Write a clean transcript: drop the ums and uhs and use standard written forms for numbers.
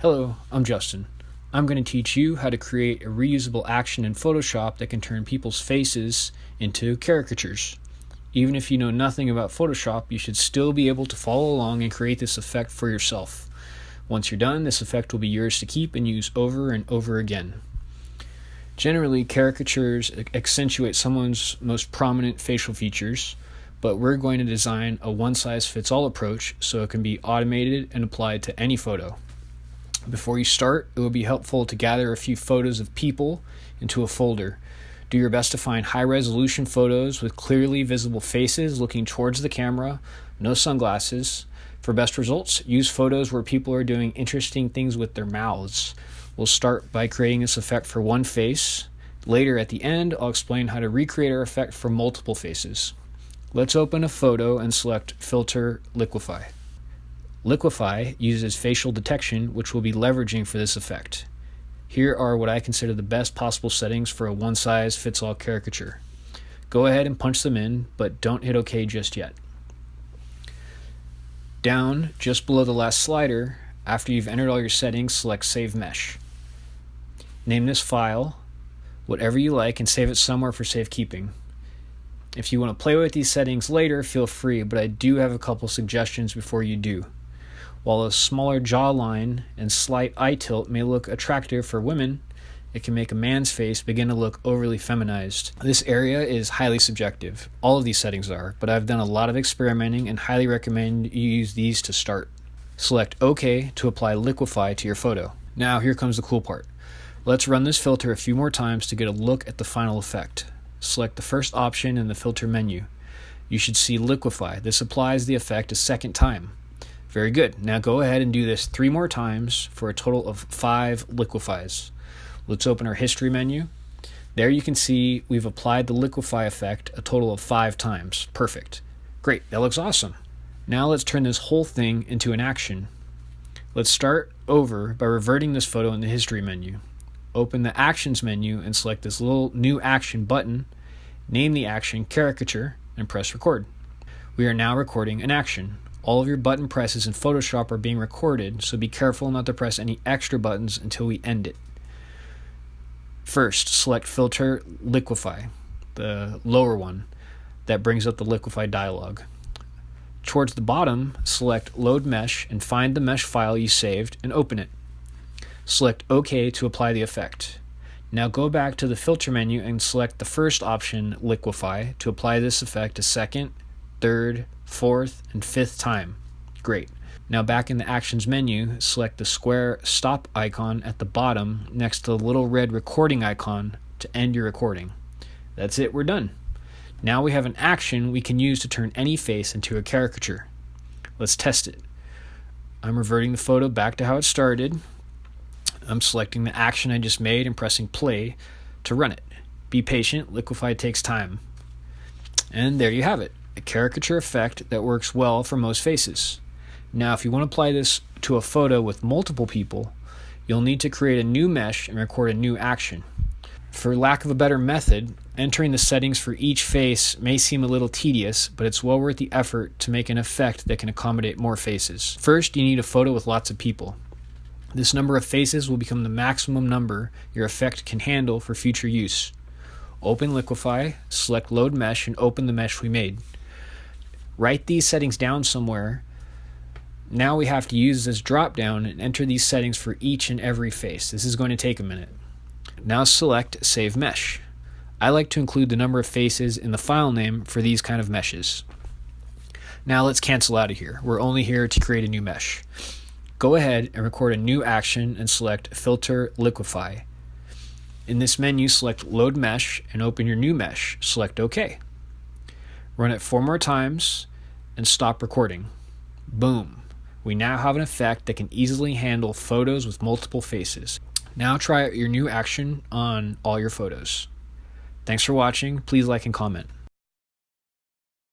Hello, I'm Justin. I'm going to teach you how to create a reusable action in Photoshop that can turn people's faces into caricatures. Even if you know nothing about Photoshop, you should still be able to follow along and create this effect for yourself. Once you're done, this effect will be yours to keep and use over and over again. Generally, caricatures accentuate someone's most prominent facial features, but we're going to design a one-size-fits-all approach so it can be automated and applied to any photo. Before you start, it will be helpful to gather a few photos of people into a folder. Do your best to find high-resolution photos with clearly visible faces looking towards the camera, no sunglasses. For best results, use photos where people are doing interesting things with their mouths. We'll start by creating this effect for one face. Later, at the end, I'll explain how to recreate our effect for multiple faces. Let's open a photo and select Filter Liquify. Liquify uses facial detection, which we'll be leveraging for this effect. Here are what I consider the best possible settings for a one-size-fits-all caricature. Go ahead and punch them in, but don't hit OK just yet. Down, just below the last slider, after you've entered all your settings, select Save Mesh. Name this file whatever you like and save it somewhere for safekeeping. If you want to play with these settings later, feel free, but I do have a couple suggestions before you do. While a smaller jawline and slight eye tilt may look attractive for women, it can make a man's face begin to look overly feminized. This area is highly subjective. All of these settings are, but I've done a lot of experimenting and highly recommend you use these to start. Select OK to apply Liquify to your photo. Now here comes the cool part. Let's run this filter a few more times to get a look at the final effect. Select the first option in the filter menu. You should see Liquify. This applies the effect a second time. Very good. Now go ahead and do this 3 more times for a total of 5 liquefies. Let's open our history menu. There you can see we've applied the liquefy effect a total of 5 times. Perfect. Great, that looks awesome. Now let's turn this whole thing into an action. Let's start over by reverting this photo in the history menu. Open the actions menu and select this little new action button, name the action Caricature, and press record. We are now recording an action. All of your button presses in Photoshop are being recorded, so be careful not to press any extra buttons until we end it. First, select Filter Liquify, the lower one that brings up the Liquify dialog. Towards the bottom, select Load Mesh and find the mesh file you saved and open it. Select OK to apply the effect. Now go back to the filter menu and select the first option, Liquify, to apply this effect a second, third, fourth, and fifth time. Great. Now back in the Actions menu, select the square stop icon at the bottom next to the little red recording icon to end your recording. That's it, we're done. Now we have an action we can use to turn any face into a caricature. Let's test it. I'm reverting the photo back to how it started. I'm selecting the action I just made and pressing play to run it. Be patient, Liquify takes time. And there you have it, a caricature effect that works well for most faces. Now if you want to apply this to a photo with multiple people, you'll need to create a new mesh and record a new action. For lack of a better method, entering the settings for each face may seem a little tedious, but it's well worth the effort to make an effect that can accommodate more faces. First, you need a photo with lots of people. This number of faces will become the maximum number your effect can handle for future use. Open Liquify, select Load Mesh, and open the mesh we made. Write these settings down somewhere. Now we have to use this drop down and enter these settings for each and every face. This is going to take a minute. Now select Save Mesh. I like to include the number of faces in the file name for these kind of meshes. Now let's cancel out of here. We're only here to create a new mesh. Go ahead and record a new action and select Filter Liquify. In this menu, select Load Mesh and open your new mesh. Select OK. Run it 4 more times and stop recording. Boom. We now have an effect that can easily handle photos with multiple faces. Now try out your new action on all your photos. Thanks for watching. Please like and comment.